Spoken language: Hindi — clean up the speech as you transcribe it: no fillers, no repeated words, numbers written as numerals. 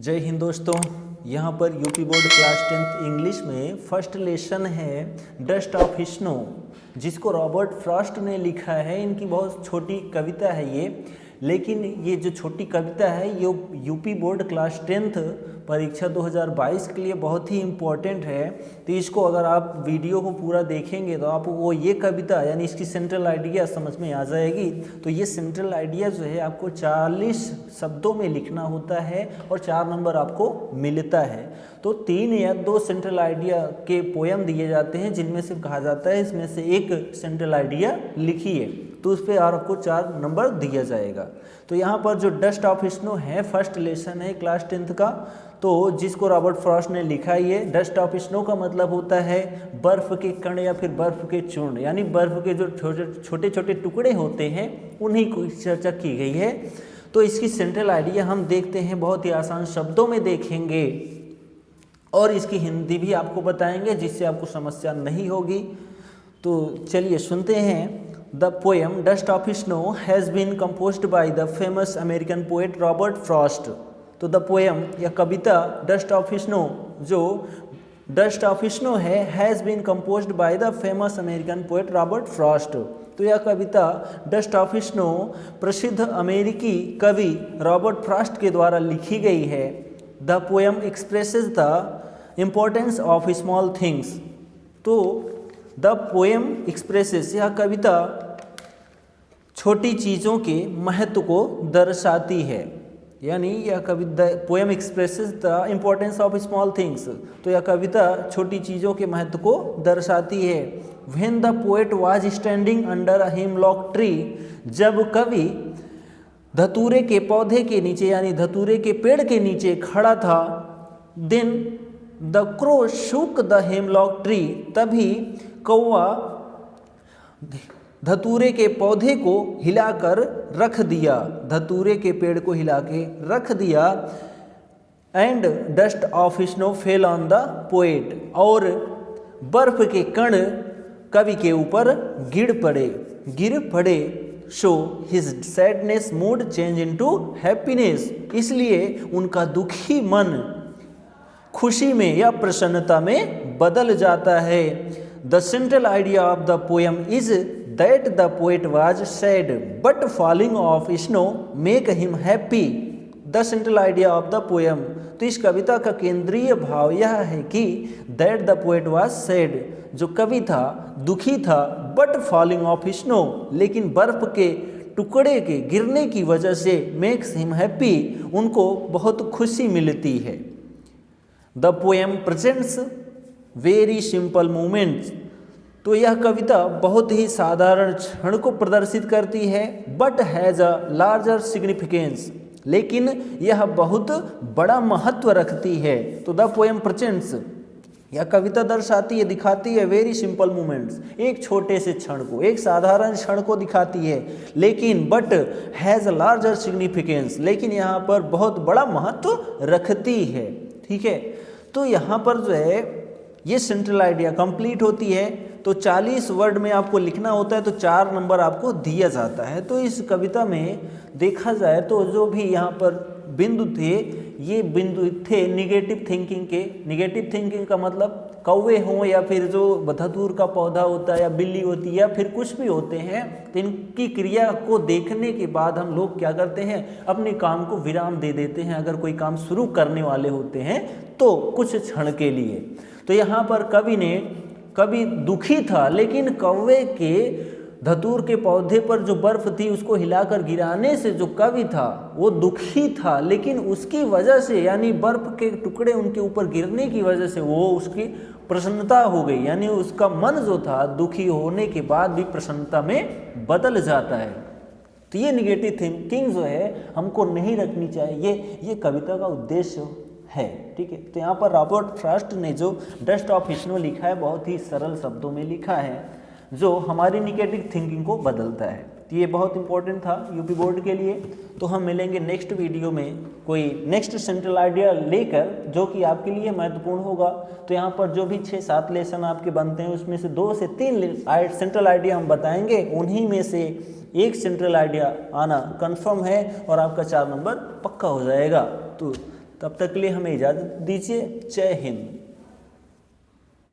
जय हिंद दोस्तों। यहाँ पर UP board class 10th English में फर्स्ट लेसन है डस्ट ऑफ स्नो, जिसको रॉबर्ट फ्रॉस्ट ने लिखा है। इनकी बहुत छोटी कविता है ये, लेकिन ये जो छोटी कविता है ये यूपी बोर्ड क्लास 10th परीक्षा 2022 के लिए बहुत ही इम्पोर्टेंट है। तो इसको अगर आप वीडियो को पूरा देखेंगे तो आपको वो ये कविता यानी इसकी सेंट्रल आइडिया समझ में आ जाएगी। तो ये सेंट्रल आइडिया जो है आपको 40 शब्दों में लिखना होता है और 4 नंबर आपको मिलता है। तो 3 या 2 सेंट्रल आइडिया के पोयम दिए जाते हैं, जिनमें से कहा जाता है इसमें से एक सेंट्रल आइडिया लिखिए, तो उस पर आपको 4 नंबर दिया जाएगा। तो यहाँ पर जो डस्ट ऑफ स्नो है फर्स्ट लेसन है क्लास 10th का, तो जिसको रॉबर्ट फ्रॉस्ट ने लिखा है। ये डस्ट ऑफ स्नो का मतलब होता है बर्फ़ के कण या फिर बर्फ़ के चूर्ण, यानी बर्फ़ के जो छोटे छोटे टुकड़े होते हैं उन्हीं की चर्चा की गई है। तो इसकी सेंट्रल आइडिया हम देखते हैं, बहुत ही आसान शब्दों में देखेंगे और इसकी हिंदी भी आपको बताएंगे, जिससे आपको समस्या नहीं होगी। तो चलिए सुनते हैं। The poem dust of snow has been composed by the famous American poet Robert Frost. तो द पोएम या कविता डस्ट ऑफ स्नो, जो डस्ट ऑफ स्नो है, has been composed by the famous American poet Robert Frost. तो यह कविता डस्ट ऑफ स्नो प्रसिद्ध अमेरिकी कवि रॉबर्ट फ्रॉस्ट के द्वारा लिखी गई है। The poem expresses the importance of small things. तो द पोएम एक्सप्रेसेस, यह कविता छोटी चीज़ों के महत्व को दर्शाती है, यानी यह कविता poem expresses the importance of small things. तो यह कविता छोटी चीज़ों के महत्व को दर्शाती है। When the poet was standing under a hemlock tree, जब कवि धतूरे के पौधे के नीचे यानी धतूरे के पेड़ के नीचे खड़ा था, then the crow shook the hemlock tree, तभी कौवा धतूरे के पौधे को हिलाकर रख दिया, धतूरे के पेड़ को हिला के रख दिया। And dust of snow fell on the poet, और बर्फ के कण कवि के ऊपर गिर पड़े। So his sadness mood change into happiness, इसलिए उनका दुखी मन खुशी में या प्रसन्नता में बदल जाता है। The central idea of the poem is that the poet was sad but fouling of snow make him happy. The central idea of the poem, तो इस कविता का केंद्रीय भाव यह है कि that the poet was sad, जो कवि था दुखी था, बट फॉलिंग ऑफ स्नो, लेकिन बर्फ के टुकड़े के गिरने की वजह से मेक्स हिम हैप्पी, उनको बहुत खुशी मिलती है। The poem presents very simple moments, तो यह कविता बहुत ही साधारण क्षण को प्रदर्शित करती है। But has a larger significance, लेकिन यह बहुत बड़ा महत्व रखती है। तो द पोएम प्रेजेंट्स, यह कविता दर्शाती है, दिखाती है वेरी सिंपल मोमेंट्स, एक छोटे से क्षण को, एक साधारण क्षण को दिखाती है। लेकिन but has a larger significance, लेकिन यहाँ पर बहुत बड़ा महत्व रखती है। ठीक है, तो यहाँ पर जो है ये सेंट्रल आइडिया कंप्लीट होती है। तो 40 वर्ड में आपको लिखना होता है, तो 4 नंबर आपको दिया जाता है। तो इस कविता में देखा जाए तो जो भी यहाँ पर बिंदु थे, ये बिंदु थे निगेटिव थिंकिंग के। निगेटिव थिंकिंग का मतलब कौवे हों या फिर जो धतूर का पौधा होता है या बिल्ली होती है या फिर कुछ भी होते हैं, तो इनकी क्रिया को देखने के बाद हम लोग क्या करते हैं, अपने काम को विराम दे देते हैं अगर कोई काम शुरू करने वाले होते हैं तो कुछ क्षण के लिए। तो यहाँ पर कवि दुखी था, लेकिन कौवे के धतूर के पौधे पर जो बर्फ थी उसको हिलाकर गिराने से जो कवि था वो दुखी था, लेकिन उसकी वजह से यानी बर्फ के टुकड़े उनके ऊपर गिरने की वजह से वो उसकी प्रसन्नता हो गई, यानी उसका मन जो था दुखी होने के बाद भी प्रसन्नता में बदल जाता है। तो ये निगेटिव थिंकिंग जो है हमको नहीं रखनी चाहिए, ये कविता का उद्देश्य है। ठीक है, तो यहाँ पर रॉबर्ट फ्रॉस्ट ने जो डस्ट ऑफ स्नो लिखा है बहुत ही सरल शब्दों में लिखा है, जो हमारी निगेटिव थिंकिंग को बदलता है। तो ये बहुत इंपॉर्टेंट था यूपी बोर्ड के लिए। तो हम मिलेंगे नेक्स्ट वीडियो में कोई नेक्स्ट सेंट्रल आइडिया लेकर, जो कि आपके लिए महत्वपूर्ण होगा। तो यहाँ पर जो भी 6-7 लेसन आपके बनते हैं उसमें से 2 से 3 सेंट्रल आइडिया हम बताएंगे, उन्हीं में से एक सेंट्रल आइडिया आना कंफर्म है और आपका 4 नंबर पक्का हो जाएगा। तो तब तक के लिए हमें इजाज़त दीजिए। जय हिंद।